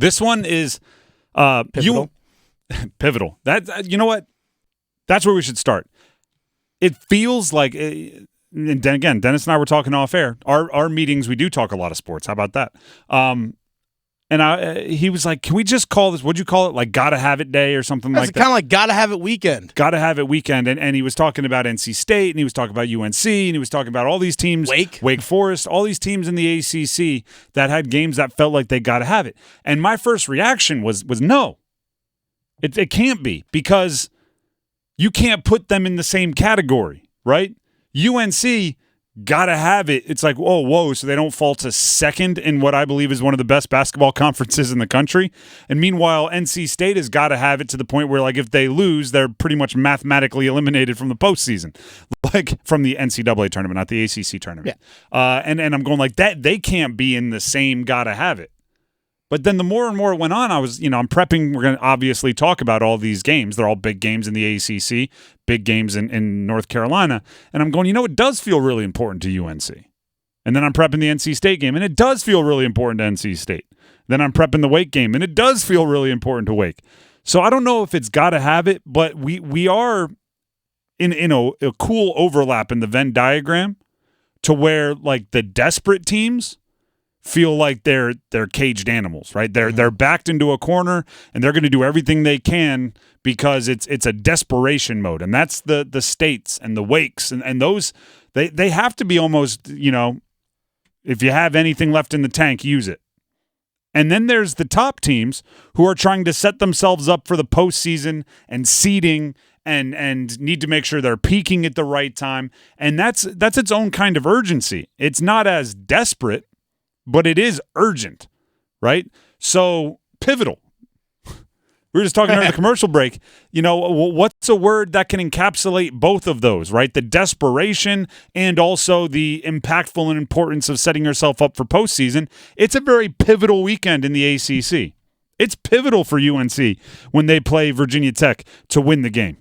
This one is Pivotal. pivotal. You know what? That's where we should start. It feels like, and then again, Dennis and I were talking off air. Our meetings, we do talk a lot of sports. How about that? And he was like, can we just call this, what'd you call it? Like Gotta Have It Day or something like that? It's kind of like Gotta Have It Weekend. Gotta Have It Weekend. And he was talking about NC State, and he was talking about UNC, and he was talking about all these teams. Wake Forest, all these teams in the ACC that had games that felt like they gotta have it. And my first reaction was no. It can't be, because you can't put them in the same category, right? UNC gotta have it. It's like, whoa, so they don't fall to second in what I believe is one of the best basketball conferences in the country. And meanwhile, NC State has got to have it to the point where, like, if they lose, they're pretty much mathematically eliminated from the postseason, like from the NCAA tournament, not the ACC tournament. Yeah. And I'm going like that. They can't be in the same gotta have it. But then the more and more it went on, I was, I'm prepping. We're going to obviously talk about all these games. They're all big games in the ACC, big games in North Carolina. And I'm going, it does feel really important to UNC. And then I'm prepping the NC State game, and it does feel really important to NC State. Then I'm prepping the Wake game, and it does feel really important to Wake. So I don't know if it's got to have it, but we are in a cool overlap in the Venn diagram to where, like, the desperate teams feel like they're caged animals, right? They're backed into a corner, and they're going to do everything they can because it's a desperation mode, and that's the States and the Wakes and those they have to be almost, if you have anything left in the tank, use it. And then there's the top teams who are trying to set themselves up for the postseason and seeding and need to make sure they're peaking at the right time, and that's its own kind of urgency. It's not as desperate, but it is urgent, right? So pivotal. We were just talking during the commercial break. What's a word that can encapsulate both of those, right? The desperation and also the impactful and importance of setting yourself up for postseason. It's a very pivotal weekend in the ACC. It's pivotal for UNC when they play Virginia Tech to win the game.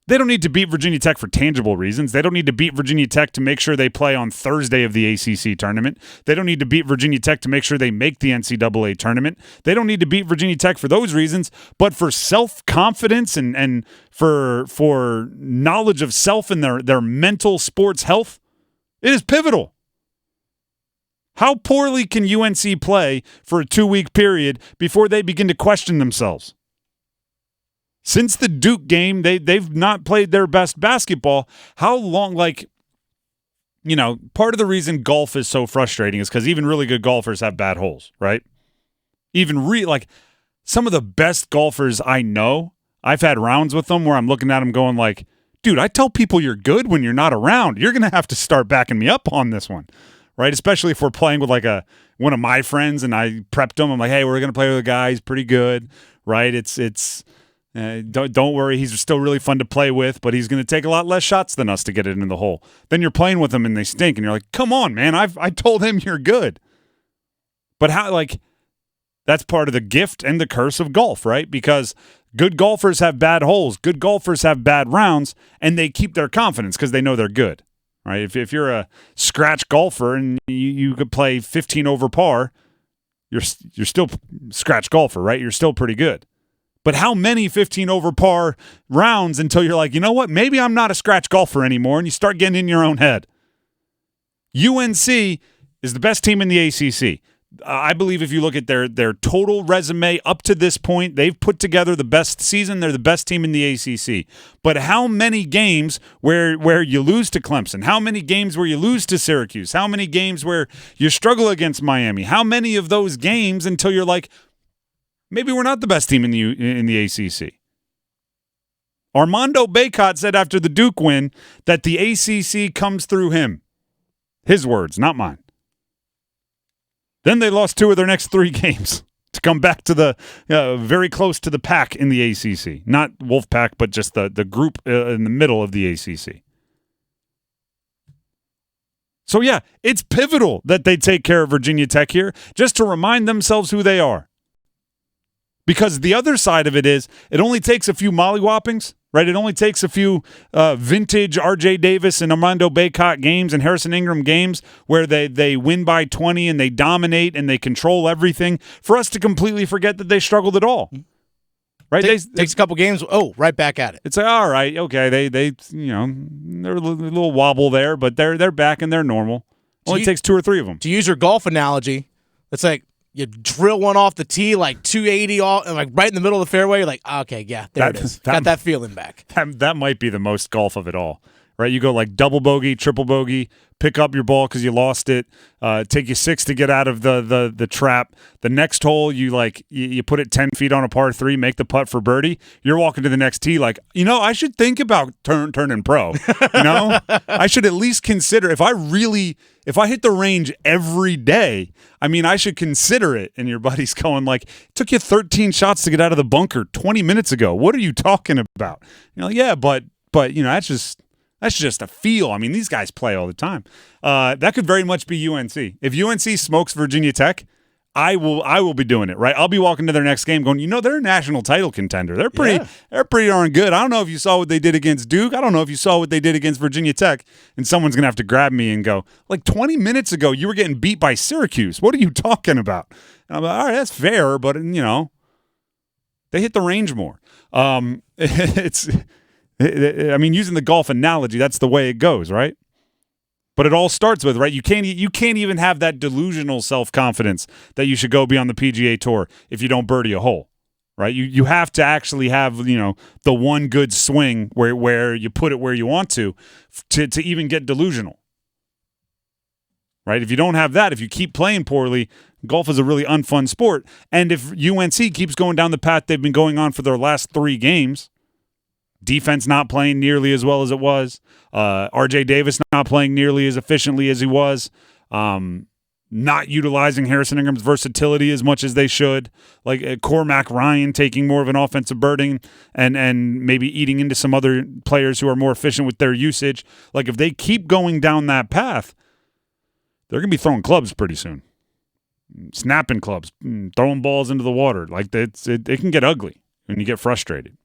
They don't need to beat Virginia Tech for tangible reasons. They don't need to beat Virginia Tech to make sure they play on Thursday of the ACC tournament. They don't need to beat Virginia Tech to make sure they make the NCAA tournament. They don't need to beat Virginia Tech for those reasons, but for self-confidence and for knowledge of self and their mental sports health, it is pivotal. How poorly can UNC play for a 2-week period before they begin to question themselves? Since the Duke game, they've not played their best basketball. How long, part of the reason golf is so frustrating is because even really good golfers have bad holes, right? Even some of the best golfers I know, I've had rounds with them where I'm looking at them going like, dude, I tell people you're good when you're not around. You're going to have to start backing me up on this one, right? Especially if we're playing with one of my friends and I prepped him. I'm like, hey, we're going to play with a guy. He's pretty good, right? Don't worry, he's still really fun to play with, but he's going to take a lot less shots than us to get it into the hole. Then you're playing with them and they stink, and you're like, come on, man, I told him you're good. But how, that's part of the gift and the curse of golf, right? Because good golfers have bad holes, good golfers have bad rounds, and they keep their confidence because they know they're good, right? If you're a scratch golfer and you could play 15 over par, you're still scratch golfer, right? You're still pretty good. But how many 15 over par rounds until you're like, you know what, maybe I'm not a scratch golfer anymore, and you start getting in your own head? UNC is the best team in the ACC. I believe if you look at their total resume up to this point, they've put together the best season. They're the best team in the ACC. But how many games where you lose to Clemson? How many games where you lose to Syracuse? How many games where you struggle against Miami? How many of those games until you're like, maybe we're not the best team in the ACC? Armando Bacot said after the Duke win that the ACC comes through him. His words, not mine. Then they lost 2 of their next 3 games to come back to the very close to the pack in the ACC. Not Wolfpack, but just the group in the middle of the ACC. So, yeah, it's pivotal that they take care of Virginia Tech here just to remind themselves who they are. Because the other side of it is it only takes a few mollywhoppings right? It only takes a few vintage R.J. Davis and Armando Bacot games and Harrison Ingram games where they win by 20 and they dominate and they control everything for us to completely forget that they struggled at all. Right? Takes a couple games. Oh, right back at it. It's like, all right, okay, they're a little wobble there, but they're back and they're normal. Only takes 2 or 3 of them. To use your golf analogy, it's like you drill one off the tee like 280 all, like right in the middle of the fairway. You're like, okay, yeah, there it is. Got that feeling back. That might be the most golf of it all, right? You go like double bogey, triple bogey, pick up your ball because you lost it, take you 6 to get out of the trap. The next hole, you put it 10 feet on a par 3, make the putt for birdie. You're walking to the next tee like, I should think about turning pro. I should at least consider if I hit the range every day, I should consider it. And your buddy's going like, it took you 13 shots to get out of the bunker 20 minutes ago. What are you talking about? Yeah, but that's just a feel. These guys play all the time. That could very much be UNC. If UNC smokes Virginia Tech, I will be doing it, right? I'll be walking to their next game going, they're a national title contender. They're pretty darn good. I don't know if you saw what they did against Duke. I don't know if you saw what they did against Virginia Tech. And someone's going to have to grab me and go, like 20 minutes ago, you were getting beat by Syracuse. What are you talking about? And I'm like, all right, that's fair, but, they hit the range more. Using the golf analogy, that's the way it goes, right? But it all starts with, right? You can't even have that delusional self-confidence that you should go be on the PGA Tour if you don't birdie a hole, right? You have to actually have, the one good swing where you put it where you want to even get delusional, right? If you don't have that, if you keep playing poorly, golf is a really unfun sport. And if UNC keeps going down the path they've been going on for their last 3 games, defense not playing nearly as well as it was. R.J. Davis not playing nearly as efficiently as he was. Not utilizing Harrison Ingram's versatility as much as they should. Like Cormac Ryan taking more of an offensive burden and maybe eating into some other players who are more efficient with their usage. Like if they keep going down that path, they're going to be throwing clubs pretty soon. Snapping clubs, throwing balls into the water. Like it can get ugly when you get frustrated.